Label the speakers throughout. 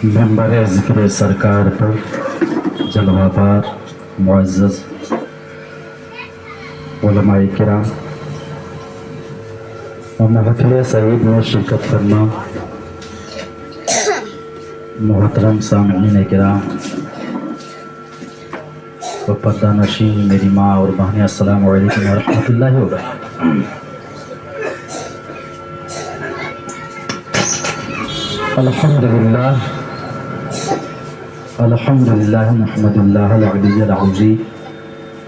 Speaker 1: منبر ذکر سرکار پر جلوہ بار معزز علماء کرام اور محفل سعید میں شرکت کرنا محترم سامعین کرام و پردہ نشین میری ماں اور بہنیں، السلام علیکم ورحمۃ اللہ وبرکاتہ۔ الحمدللہ نحمد اللہ العلی العظیم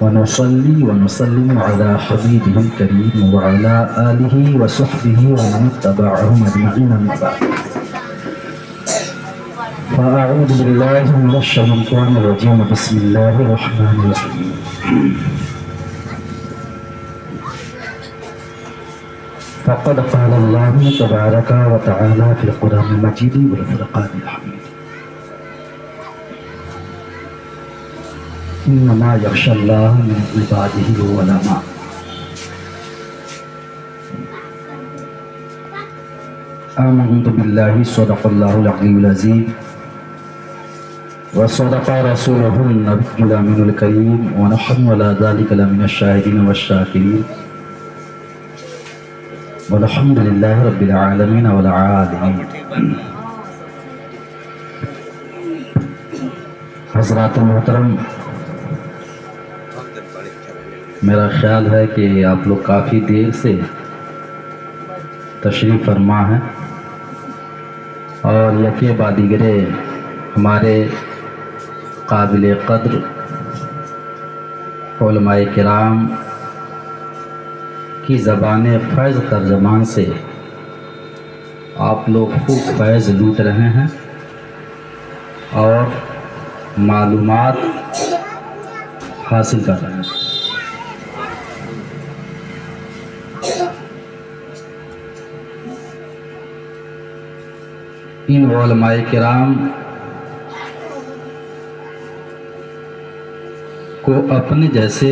Speaker 1: ونصلی ونسلم علی حبیبہ الکریم وعلی آلہ وصحبہ ومن اتبعہم اجمعین اما بعد، فاعوذ باللہ من الشیطان الرجیم، بسم اللہ الرحمن الرحیم۔ فقد قال اللہ تبارک و تعالی فی القرآن المجید والفرقان الحمید، انما یخشی اللہ من عبادہ العلماء۔ آمنت باللہ، صدق اللہ العلی العظیم وصدق رسولہ النبی الامین الکریم، ونحن علی ذلک لمن الشاہدین والشاکرین، والحمد للہ رب العالمین والعالمین۔ حضرات محترم، میرا خیال ہے کہ آپ لوگ کافی دیر سے تشریف فرما ہیں اور یکے بعد دیگرے ہمارے قابل قدر علماء کرام کی زبان فیض ترجمان سے آپ لوگ خوب فیض لوٹ رہے ہیں اور معلومات حاصل کر رہے ہیں۔ ان علماء کرام کو اپنے جیسے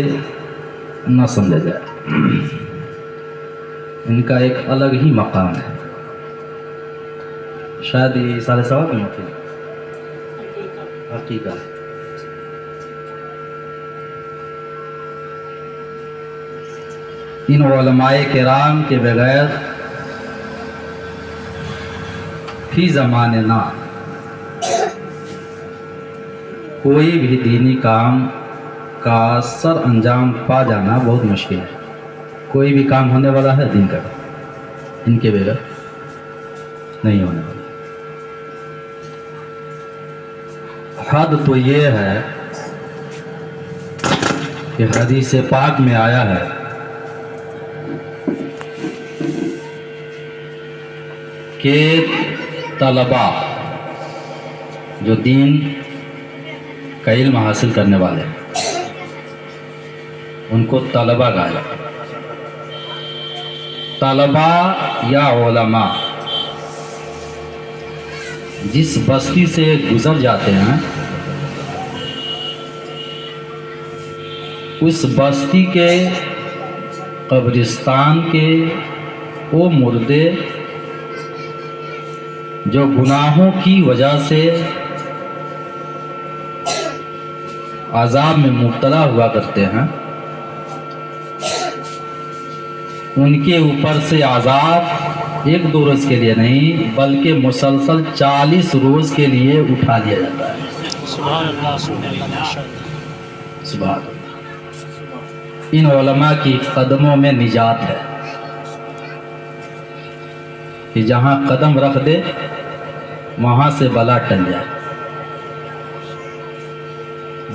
Speaker 1: نہ سمجھا جائے، ان کا ایک الگ ہی مقام ہے۔ شاید یہ سارے سوال میں ہوتے ہیں، حقیقت ان علماء کرام کے بغیر فی زمانے نہ کوئی بھی دینی کام کا سر انجام پا جانا بہت مشکل ہے۔ کوئی بھی کام ہونے والا ہے دین کا، ان کے بغیر نہیں ہونے والا۔ حد تو یہ ہے کہ حدیث پاک میں آیا ہے کہ طلباء جو دین کا علم حاصل کرنے والے ان کو طلباء کہا جاتا ہے۔ طلباء یا علماء جس بستی سے گزر جاتے ہیں، اس بستی کے قبرستان کے وہ مردے جو گناہوں کی وجہ سے عذاب میں مبتلا ہوا کرتے ہیں، ان کے اوپر سے عذاب ایک دو روز کے لیے نہیں بلکہ مسلسل 40 روز کے لیے اٹھا لیا جاتا ہے۔ سبحان اللہ، سبحان اللہ۔ ان علماء کی قدموں میں نجات ہے کہ جہاں قدم رکھ دے وہاں سے بلا ٹل جائے۔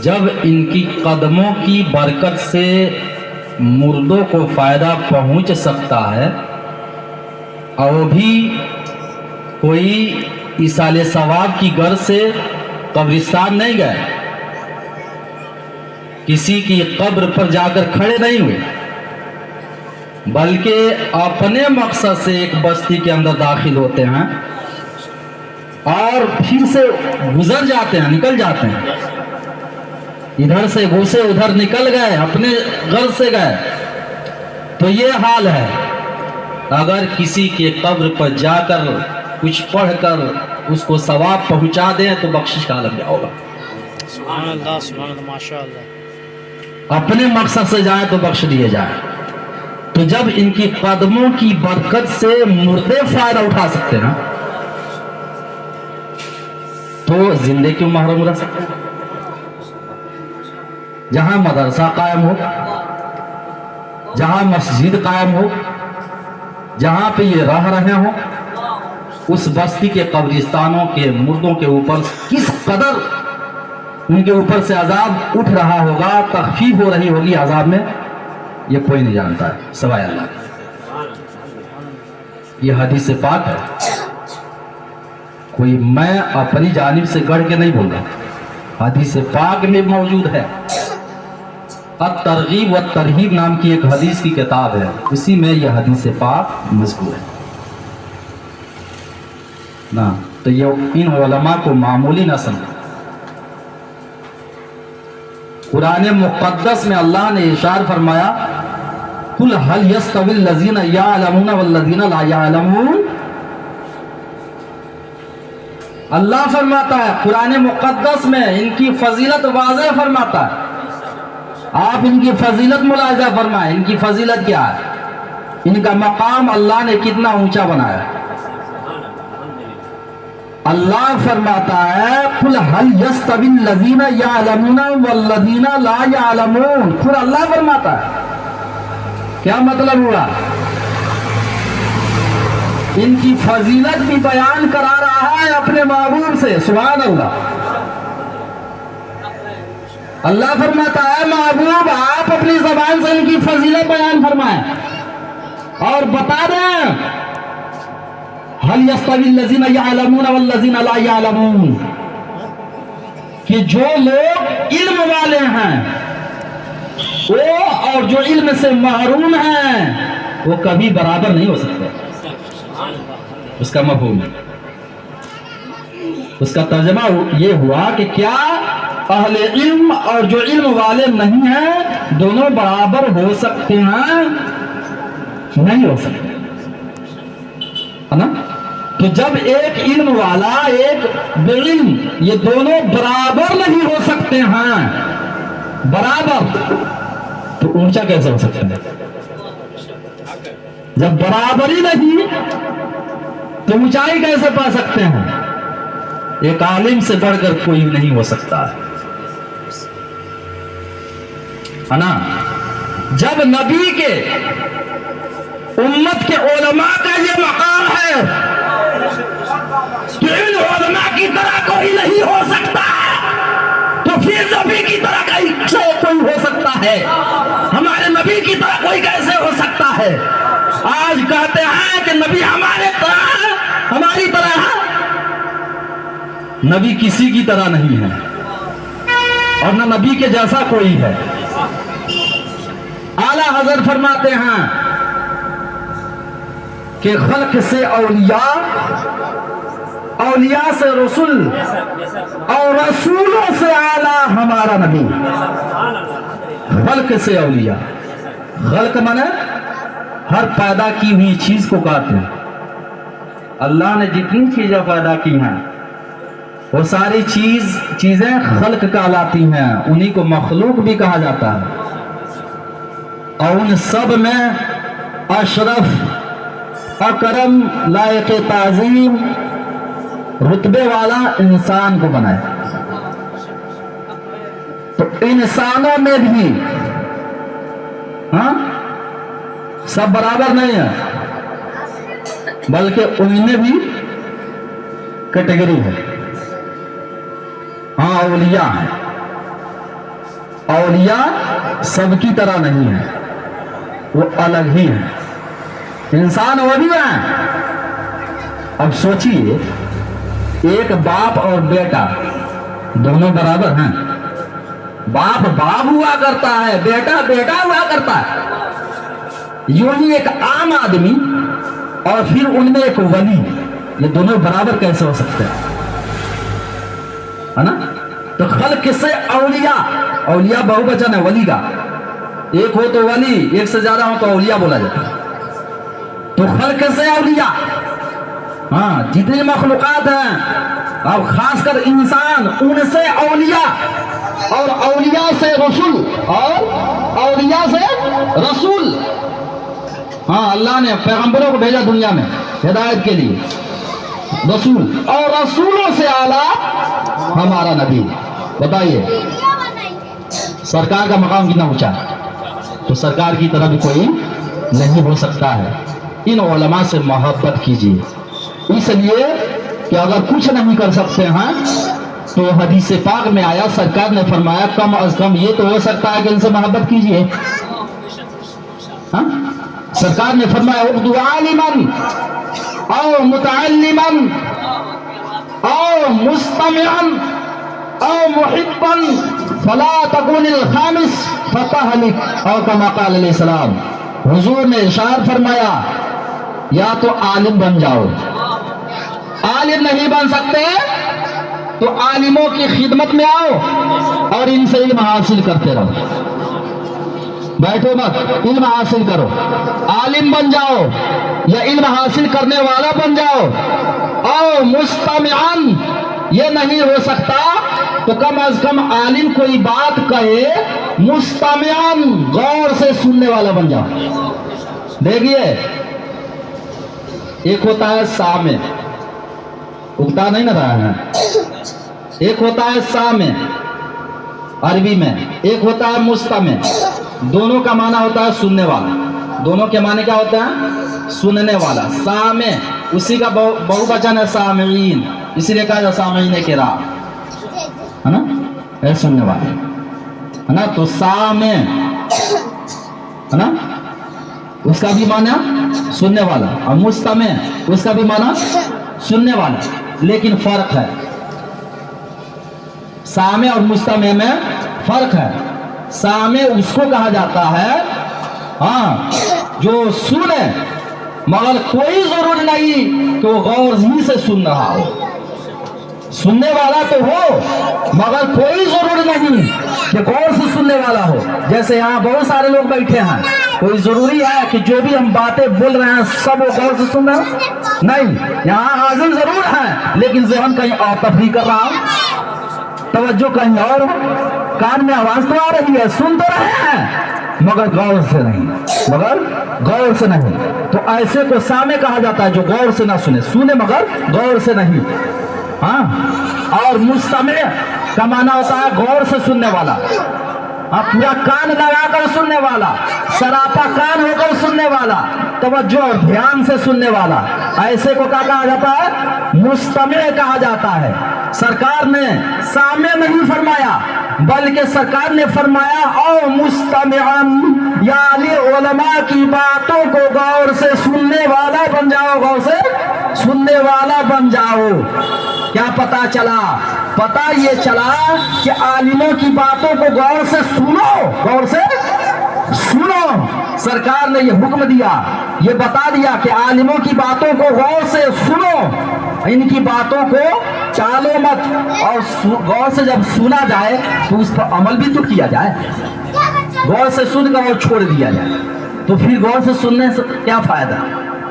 Speaker 1: جب ان کی قدموں کی برکت سے مردوں کو فائدہ پہنچ سکتا ہے اور بھی کوئی ایصال ثواب کی غرض سے قبرستان نہیں گئے، کسی کی قبر پر جا کر کھڑے نہیں ہوئے، بلکہ اپنے مقصد سے ایک بستی کے اندر داخل ہوتے ہیں اور پھر سے گزر جاتے ہیں، نکل جاتے ہیں، ادھر سے گھسے ادھر نکل گئے، اپنے غرض سے گئے، تو یہ حال ہے۔ اگر کسی کے قبر پر جا کر کچھ پڑھ کر اس کو ثواب پہنچا دیں تو بخشش کا عالم کیا ہوگا؟
Speaker 2: سبحان اللہ ماشاء اللہ۔
Speaker 1: اپنے مقصد سے جائے تو بخش دیے جائے۔ تو جب ان کی قدموں کی برکت سے مردے فائدہ اٹھا سکتے نا، تو زندے کیوں محروم رہ سکتے ہیں؟ جہاں مدرسہ قائم ہو، جہاں مسجد قائم ہو، جہاں پہ یہ رہ رہے ہوں، اس بستی کے قبرستانوں کے مردوں کے اوپر کس قدر ان کے اوپر سے عذاب اٹھ رہا ہوگا، تخفیف ہو رہی ہوگی عذاب میں، یہ کوئی نہیں جانتا ہے سوائے اللہ کے۔ یہ حدیث پاک ہے، کوئی میں اپنی جانب سے گڑھ کے نہیں بول رہا، حدیث پاک میں موجود ہے۔ الترغیب والترہیب نام کی ایک حدیث کی کتاب ہے، اسی میں یہ حدیث پاک مذکور ہے نا۔ تو یہ ان علماء کو معمولی نہ سمجھیں۔ قرآن مقدس میں اللہ نے ارشاد فرمایا قل هل يستوي الذين يعلمون والذين لا يعلمون۔ اللہ فرماتا ہے قرآن مقدس میں، ان کی فضیلت واضح فرماتا ہے۔ آپ ان کی فضیلت ملاحظہ فرمائیں، ان کی فضیلت کیا ہے، ان کا مقام اللہ نے کتنا اونچا بنایا۔ اللہ فرماتا ہے قل هل يستوي الذين يعلمون والذين لا يعلمون، خود اللہ فرماتا ہے۔ کیا مطلب ہوا؟ ان کی فضیلت بھی بیان کرا رہا ہے اپنے محبوب سے، سبحان اللہ۔ اللہ فرماتا ہے محبوب آپ اپنی زبان سے ان کی فضیلت بیان فرمائیں اور بتا دیں هل يستوي الذين يعلمون والذين لا يعلمون، کہ جو لوگ علم والے ہیں وہ اور جو علم سے محروم ہیں وہ کبھی برابر نہیں ہو سکتے۔ اس کا مفہوم ہے، اس کا ترجمہ یہ ہوا کہ کیا اہل علم اور جو علم والے نہیں ہیں دونوں برابر ہو سکتے ہیں؟ نہیں ہو سکتے، ہے نا؟ تو جب ایک علم والا ایک بے علم یہ دونوں برابر نہیں ہو سکتے ہیں، برابر، تو اونچا کیسے ہو سکتا ہے؟ جب برابر ہی نہیں تو اونچائی کیسے پا سکتے ہیں؟ ایک عالم سے بڑھ کر کوئی نہیں ہو سکتا ہے نا؟ جب نبی کے امت کے علماء کا یہ مقام ہے کہ ان علماء کی طرح کوئی نہیں ہو سکتا، تو پھر نبی کی طرح کوئی ہو سکتا ہے؟ ہمارے نبی کی طرح کوئی کیسے ہو سکتا ہے؟ آج کہتے ہیں کہ نبی ہماری طرح ہے، نبی کسی کی طرح نہیں ہے اور نہ نبی کے جیسا کوئی ہے۔ اعلیٰ حضرت فرماتے ہیں کہ خلق سے اولیاء، اولیاء سے رسول اور رسولوں سے اعلیٰ ہمارا نبی۔ خلق سے اولیاء، خلق مانے ہر پیدا کی ہوئی چیز کو کہتے ہیں۔ اللہ نے جتنی چیزیں پیدا کی ہیں وہ ساری چیزیں خلق کہلاتی ہیں، انہی کو مخلوق بھی کہا جاتا ہے۔ اور ان سب میں اشرف، اکرم، لائق تعظیم، رتبے والا انسان کو بنایا۔ تو انسانوں میں بھی سب برابر نہیں ہے، بلکہ ان میں بھی کیٹیگری ہے۔ ہاں اولیاء ہیں، اولیاء سب کی طرح نہیں ہیں، وہ الگ ہی ہیں۔ انسان وہ بھی ہیں۔ اب سوچئے ایک باپ اور بیٹا دونوں برابر ہیں؟ باپ باپ ہوا کرتا ہے، بیٹا بیٹا ہوا کرتا ہے۔ یوں ہی ایک عام آدمی اور پھر ان میں ایک ولی، یہ دونوں برابر کیسے ہو سکتے ہیں؟ ہے نا؟ تو خلق سے اولیاء، اولیاء بہو وچن ہے ولی کا، ایک ہو تو ولی، ایک سے زیادہ ہو تو اولیاء بولا جاتا ہے۔ تو خلق سے اولیاء، ہاں جتنی مخلوقات ہیں اب خاص کر انسان ان سے اولیاء، اور اولیاء سے رسول، اور اولیاء سے رسول۔ ہاں اللہ نے پیغمبروں کو بھیجا دنیا میں ہدایت کے لیے، رسول، اور رسولوں سے اعلیٰ ہمارا نبی۔ بتائیے سرکار کا مقام کتنا اونچا ہے، تو سرکار کی طرح بھی کوئی نہیں ہو سکتا ہے۔ ان علماء سے محبت کیجیے، اس لیے کہ اگر کچھ نہیں کر سکتے ہیں تو حدیث پاک میں آیا، سرکار نے فرمایا کم از کم یہ تو ہو سکتا ہے کہ ان سے محبت کیجیے۔ ہاں سرکار نے فرمایا اُعْدُ عَالِمًا او متعلما او مستمعا او محبا فلا تكن الخامس فتهلك، او كما قال علیہ السلام۔ حضور نے ارشاد فرمایا یا تو عالم بن جاؤ، عالم نہیں بن سکتے تو عالموں کی خدمت میں آؤ اور ان سے علم حاصل کرتے رہو، بیٹھو مت، علم حاصل کرو، عالم بن جاؤ یا علم حاصل کرنے والا بن جاؤ۔ او مستمعان، یہ نہیں ہو سکتا تو کم از کم عالم کوئی بات کہے، مستمعان غور سے سننے والا بن جاؤ۔ دیکھیے ایک ہوتا ہے سامع، اگتا نہیں نہ رہا ہے، ایک ہوتا ہے سامع عربی میں، ایک ہوتا ہے مستمع۔ دونوں کا معنی ہوتا ہے سننے والا، دونوں کے معنی کیا ہوتا ہے؟ سننے والا۔ سامع اسی کا بہو وچن ہے سامعین، اسی لیے کہا جاتا سامعین کرام، ہے نا، ہے سننے والا، ہے نا۔ تو سامع ہے نا، اس کا بھی معنی سننے والا، اور مستمع اس کا بھی معنی سننے والا، لیکن فرق ہے، سامع اور مستمع میں فرق ہے۔ سامع اس کو کہا جاتا ہے ہاں جو سنے مگر کوئی ضرور نہیں کہ وہ غور ہی سے سن رہا ہو، سننے والا تو ہو مگر کوئی ضرور نہیں کہ غور سے سننے والا ہو۔ جیسے یہاں بہت سارے لوگ بیٹھے ہیں، کوئی ضروری ہے کہ جو بھی ہم باتیں بول رہے ہیں سب وہ غور سے سن رہے ہیں؟ نہیں، یہاں حاضر ضرور ہیں لیکن ذہن کہیں اور تفریح کر رہا ہوں، توجہ کہیں اور، کان میں آواز تو آ رہی ہے، سن تو رہے ہیں مگر غور سے نہیں، مگر غور سے نہیں۔ تو ایسے کو سامع کہا جاتا ہے جو غور سے نہ سنے، سنے مگر غور سے نہیں۔ ہاں، اور مستمع کا معنی ہوتا ہے غور سے سننے والا، پورا کان لگا کر سننے والا، سراپا کان ہو کر سننے والا، توجہ اور دھیان سے سننے والا، ایسے کو کیا کہا جاتا ہے؟ مستمع کہا جاتا ہے۔ سرکار نے سامع نہیں فرمایا بلکہ سرکار نے فرمایا او مستمعن، یعنی علماء کی باتوں کو غور سے سننے والا بن جاؤ، غور سے سننے والا بن جاؤ۔ کیا پتا چلا؟ پتا یہ چلا کہ عالموں کی باتوں کو غور سے سنو، غور سے سنو۔ سرکار نے یہ حکم دیا، یہ بتا دیا کہ عالموں کی باتوں کو غور سے سنو، ان کی باتوں کو ٹالو مت، اور غور سے جب سنا جائے تو اس پر عمل بھی تو کیا جائے۔ غور سے سن کر اور چھوڑ دیا جائے تو پھر غور سے سننے سے کیا فائدہ؟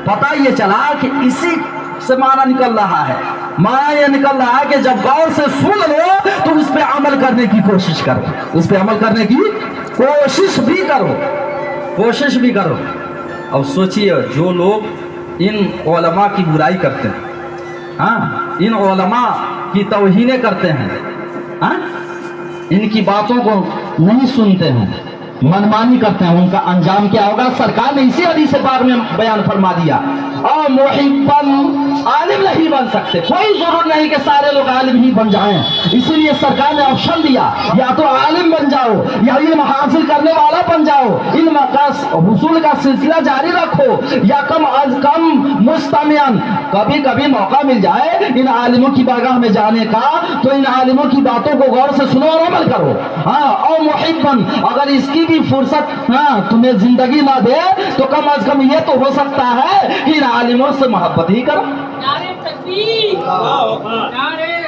Speaker 1: پتا یہ چلا کہ اسی سے معنی نکل رہا ہے، معنی یہ نکل رہا ہے کہ جب غور سے سن لو تو اس پہ عمل کرنے کی کوشش کرو، اس پہ عمل کرنے کی کوشش بھی کرو، کوشش بھی کرو۔ اب سوچئے جو لوگ ان علماء کی برائی کرتے ہیں، ہاں ان علماء کی توہینیں کرتے ہیں، ہاں ان کی باتوں کو نہیں سنتے ہیں، منمانی کرتے ہیں، ان کا انجام کیا ہوگا؟ سرکار نے اسی حدیث پاک میں بیان فرما دیا، او محبا، عالم نہیں بن سکتے، کوئی ضرور نہیں کہ سارے لوگ عالم ہی بن جائیں، اسی لیے سرکار نے آپشن دیا، یا تو عالم بن جاؤ یا علم حاصل کرنے والا بن جاؤ، علم کا حصول کا سلسلہ جاری رکھو، یا کم از کم مستمعن، کبھی کبھی موقع مل جائے ان عالموں کی بارگاہ میں جانے کا تو ان عالموں کی باتوں کو غور سے سنو اور عمل کرو۔ ہاں، او محبا، اگر اس کی بھی فرصت تمہیں زندگی نہ دے تو کم از کم یہ تو ہو سکتا ہے کہ ان عالموں سے محبت ہی کرو۔
Speaker 3: نعرہ تکبیر، نعرہ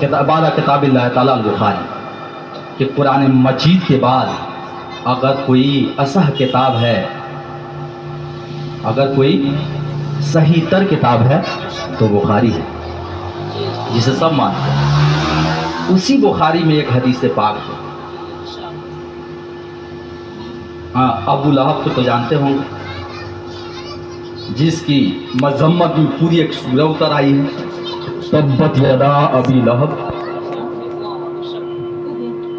Speaker 1: بعد کتاب اللہ تعالیٰ البخاری کہ قرآن مجید کے بعد اگر کوئی اصح کتاب ہے، اگر کوئی صحیح تر کتاب ہے تو بخاری ہے، جسے سب مانتے ہیں۔ اسی بخاری میں ایک حدیث پاک ہے، ہاں ابو لہب کو تو جانتے ہوں گے، جس کی مذمت میں پوری ایک سورہ اتر آئی ہے، تبت یدا ابی لہب،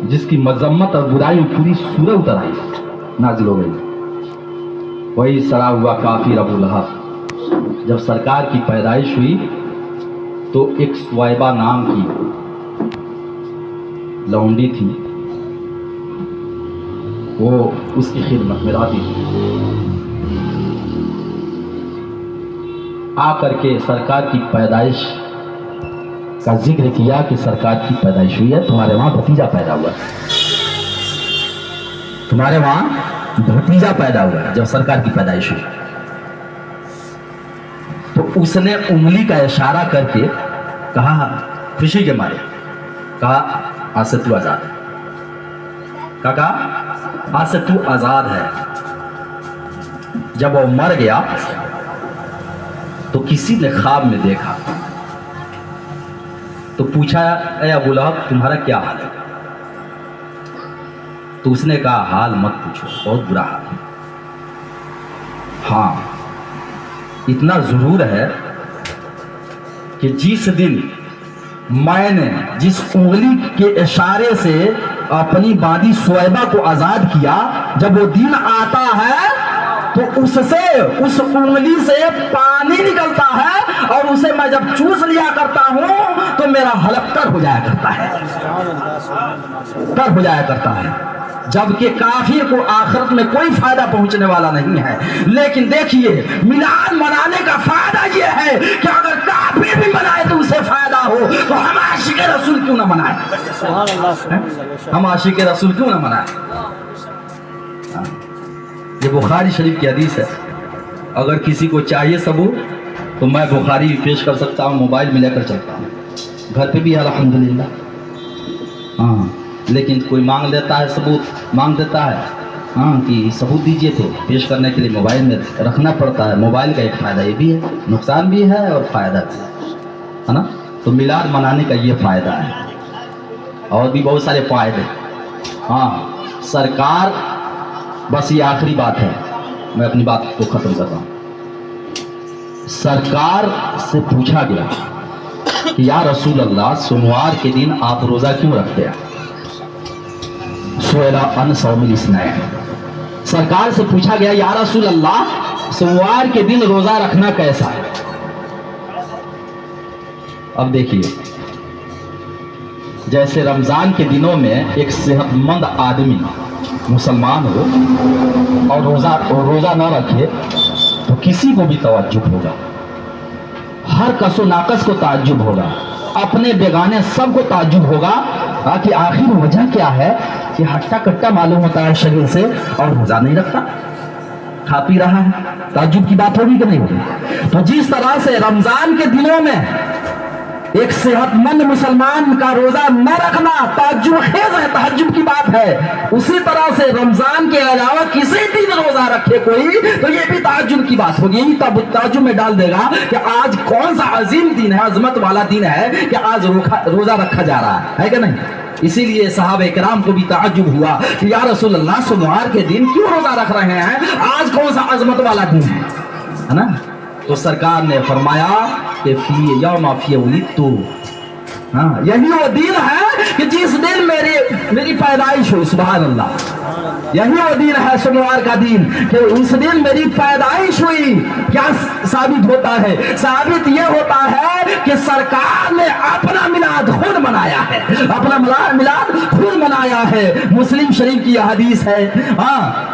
Speaker 1: جس کی مذمت اور برائی میں پوری سورہ اتر آئی نازل ہو گئی۔ وہی سڑا ہوا کافر ابو لہب، جب سرکار کی پیدائش ہوئی تو ایک سویبہ نام کی لونڈی تھی، وہ اس کی خدمت میں رہتی تھی، آ کر کے سرکار کی پیدائش کا ذکر کیا کہ سرکار کی پیدائش ہوئی ہے، تمہارے وہاں بھتیجا پیدا ہوا ہے، تمہارے وہاں بھتیجا پیدا ہوا ہے جب سرکار کی پیدائش ہوئی۔ تو اس نے انگلی کا اشارہ کر کے کہا، خوشی کے مارے کہا آج سے تو آزاد ہے، کہا آج سے تو آزاد ہے۔ جب وہ مر گیا تو کسی نے خواب میں دیکھا تو پوچھا، اے ابو لہب تمہارا کیا حال ہے؟ تو اس نے کہا حال مت پوچھو، بہت برا حال ہے۔ ہاں اتنا ضرور ہے کہ جس دن میں نے جس انگلی کے اشارے سے اپنی باندی سویبہ کو آزاد کیا، جب وہ دن آتا ہے تو اس انگلی سے پانی نکلتا ہے، اور اسے میں جب چوس لیا کرتا ہوں تو میرا حلق تر ہو جایا کرتا ہے، تر ہو جایا کرتا ہے، جبکہ کافر کو آخرت میں کوئی فائدہ پہنچنے والا نہیں ہے۔ لیکن دیکھیے میلاد منانے کا فائدہ یہ ہے کہ اگر کافر بھی منائے تو اسے فائدہ ہو، تو ہم عاشق رسول کیوں نہ منائیں؟ ہم عاشق رسول کیوں نہ منائیں؟ یہ بخاری شریف کی حدیث ہے، اگر کسی کو چاہیے ثبوت تو میں بخاری پیش کر سکتا ہوں، موبائل میں لے کر چلتا ہوں، گھر پہ بھی الحمدللہ۔ ہاں لیکن کوئی مانگ لیتا ہے ثبوت، مانگ دیتا ہے ہاں کہ ثبوت دیجیے، تو پیش کرنے کے لیے موبائل میں رکھنا پڑتا ہے۔ موبائل کا ایک فائدہ یہ بھی ہے، نقصان بھی ہے اور فائدہ بھی ہے نا۔ تو میلاد منانے کا یہ فائدہ ہے، اور بھی بہت سارے فائدے۔ ہاں سرکار، بس یہ آخری بات ہے، میں اپنی بات کو ختم کر رہا ہوں۔ سرکار سے پوچھا گیا کہ یا رسول اللہ سوموار کے دن آپ روزہ کیوں رکھتے ہیں؟ سویلا ان صوم الاثنین، سرکار سے پوچھا گیا یا رسول اللہ سوموار کے دن روزہ رکھنا کیسا ہے؟ اب دیکھیے، جیسے رمضان کے دنوں میں ایک صحت مند آدمی مسلمان ہو اور روزہ نہ رکھے تو کسی کو بھی تعجب ہوگا، ہر کس و ناقص کو تعجب ہوگا، اپنے بیگانے سب کو تعجب ہوگا کہ آخر وجہ کیا ہے کہ ہٹا کٹا معلوم ہوتا ہے شریر سے اور روزہ نہیں رکھتا، کھا پی رہا ہے۔ تعجب کی بات ہوگی کہ نہیں ہوگی؟ تو جس طرح سے رمضان کے دنوں میں ایک صحت مند مسلمان کا روزہ نہ رکھنا تعجب خیز ہے، تعجب کی بات ہے، اسی طرح سے رمضان کے علاوہ کسی دن روزہ رکھے کوئی تو یہ بھی تعجب کی بات ہوگی۔ تب تعجب میں ڈال دے گا کہ آج کون سا عظیم دن ہے، عظمت والا دن ہے کہ آج روزہ رکھا جا رہا ہے کہ نہیں؟ اسی لیے صحابہ کرام کو بھی تعجب ہوا کہ یا رسول اللہ سوموار کے دن کیوں روزہ رکھ رہے ہیں، آج کون سا عظمت والا دن ہے نا؟ تو سرکار نے فرمایا کہ فی یوم فی ولدت، ہاں یہی وہ دن ہے کہ جس دن میری پیدائش ہوئی، سبحان اللہ، یہی وہ دن ہے سوموار کا دن کہ اس دن میری پیدائش ہوئی۔ کیا ثابت ہوتا ہے؟ ثابت یہ ہوتا ہے کہ سرکار نے اپنا میلاد خود منایا ہے، اپنا میلاد خود منایا ہے۔ مسلم شریف کی یہ حدیث ہے، ہاں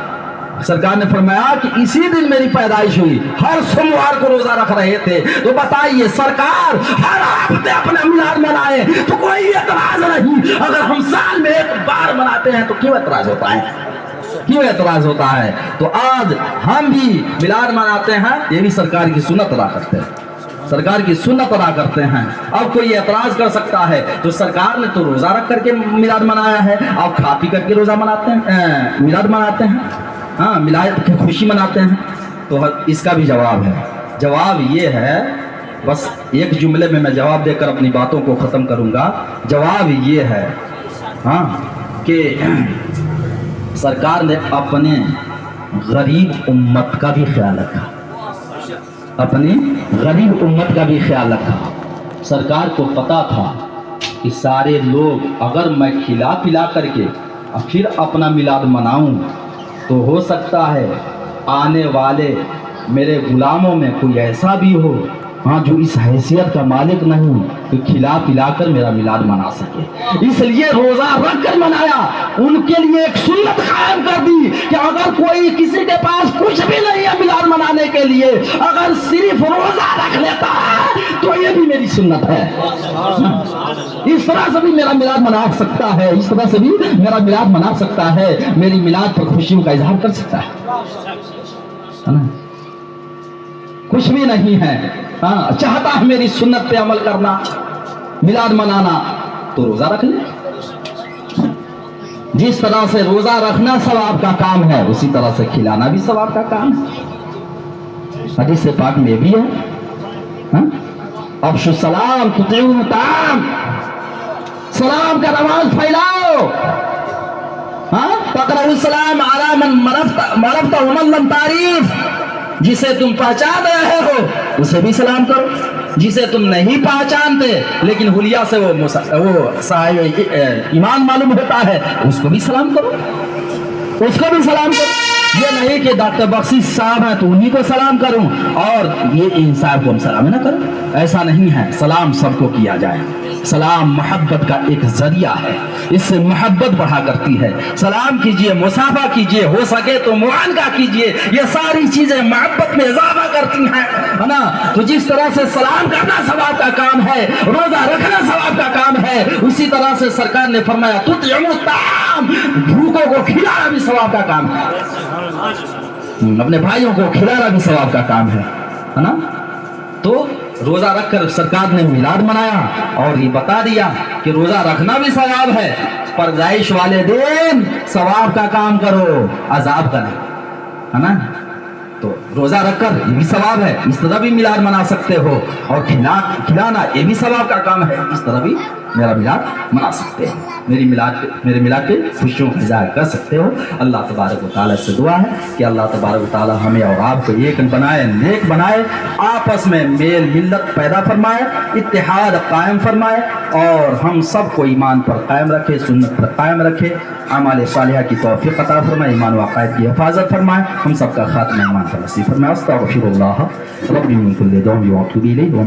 Speaker 1: سرکار نے فرمایا کہ اسی دن میری پیدائش ہوئی، ہر سوموار کو روزہ رکھ رہے تھے۔ تو بتائیے سرکار ہر ہفتے اپنا میلاد منائے تو کوئی اعتراض نہیں، اگر ہم سال میں ایک بار مناتے ہیں تو کیوں اعتراض ہوتا ہے؟ کیوں اعتراض ہوتا ہے؟ تو آج ہم بھی میلاد مناتے ہیں، یہ بھی سرکار کی سنت ادا کرتے ہیں۔ سرکار کی سنت ادا کرتے ہیں. اب کوئی اعتراض کر سکتا ہے تو سرکار نے تو روزہ رکھ کر کے میلاد منایا ہے, آپ کھا پی کر کے روزہ مناتے ہیں, میلاد مناتے ہیں, ہاں میلاد کی خوشی مناتے ہیں. تو اس کا بھی جواب ہے. جواب یہ ہے, بس ایک جملے میں جواب دے کر اپنی باتوں کو ختم کروں گا. جواب یہ ہے ہاں کہ سرکار نے اپنے غریب امت کا بھی خیال رکھا, اپنی غریب امت کا بھی خیال رکھا. سرکار کو پتا تھا کہ سارے لوگ اگر میں کھلا پلا کر کے پھر اپنا میلاد مناؤں تو ہو سکتا ہے آنے والے میرے غلاموں میں کوئی ایسا بھی ہو ہاں جو اس حیثیت کا مالک نہیں کہ کھلا پلا کر میرا میلاد منا سکے. اس لیے روزہ رکھ کر منایا. ان کے لیے ایک سنت قائم کر دی کہ اگر کوئی کسی کے پاس کچھ بھی نہیں ہے میلاد منانے کے لیے, اگر صرف روزہ رکھ لیتا ہے تو یہ بھی میری سنت ہے. اس طرح سے بھی میرا میلاد منا سکتا ہے, اس طرح سے بھی میرا میلاد منا سکتا ہے, میری میلاد پر خوشیوں کا اظہار کر سکتا ہے. کچھ بھی نہیں ہے, ہاں چاہتا ہے میری سنت پہ عمل کرنا, میلاد منانا, تو روزہ رکھ لے. جس طرح سے روزہ رکھنا ثواب کا کام ہے اسی طرح سے کھلانا بھی ثواب کا کام ہے. حدیث پاک میں بھی ہے افشوا السلام تطعموا الطعام, سلام کا رواج پھیلاؤ. تقرأوا السلام علی من عرفت ومن لم تعرف, جسے تم پہچان رہے ہو اسے بھی سلام کرو, جسے تم نہیں پہچانتے لیکن حلیہ سے وہ صاحب ایمان معلوم ہوتا ہے اس کو بھی سلام کرو, اس کو بھی سلام کرو. یہ نہیں کہ ڈاکٹر بخشی صاحب ہیں تو انہی کو سلام کروں اور یہ ان صاحب کو ہم سلام نہ کریں, ایسا نہیں ہے. سلام سب کو کیا جائے. سلام محبت کا ایک ذریعہ ہے, اس سے محبت بڑھا کرتی ہے. سلام کیجئے, مصافحہ کیجئے, ہو سکے تو معانقہ کیجئے, یہ ساری چیزیں محبت میں اضافہ کرتی ہیں, ہے نا. تو جس طرح سے سلام کرنا ثواب کا کام ہے, روزہ رکھنا ثواب کا کام ہے, اسی طرح سے سرکار نے فرمایا تطعموا الطعام, بھوکوں کو کھلانا بھی ثواب کا کام ہے, اپنے بھائیوں کو کھلانا بھی ثواب کا کام ہے نا. تو روزہ رکھ کر سرکار نے میلاد منایا اور یہ بتا دیا کہ روزہ رکھنا بھی ثواب ہے, پیدائش والے دن ثواب کا کام کرو, عذاب کا نہیں, ہے نا. تو روزہ رکھ کر یہ بھی ثواب ہے, اس طرح بھی میلاد منا سکتے ہو, اور کھلانا یہ بھی ثواب کا کام ہے, اس طرح بھی میرا میلاد منا سکتے ہو, میرے میلاد پہ خوشیوں کا اظہار کر سکتے ہو. اللہ تبارک و تعالیٰ سے دعا ہے کہ اللہ تبارک و تعالیٰ ہمیں اور آپ کو ایک بنائے, نیک بنائے, آپس میں میل ملت پیدا فرمائے, اتحاد قائم فرمائے, اور ہم سب کو ایمان پر قائم رکھے, سنت پر قائم رکھے, اعمال صالحہ کی توفیق عطا فرمائے, ایمان و عقائد کی حفاظت فرمائے, ہم سب کا خاتمہ ایمان پر نصیب فرمائے. استغفر اللہ ربی من کل ذنب واتوب الیہ.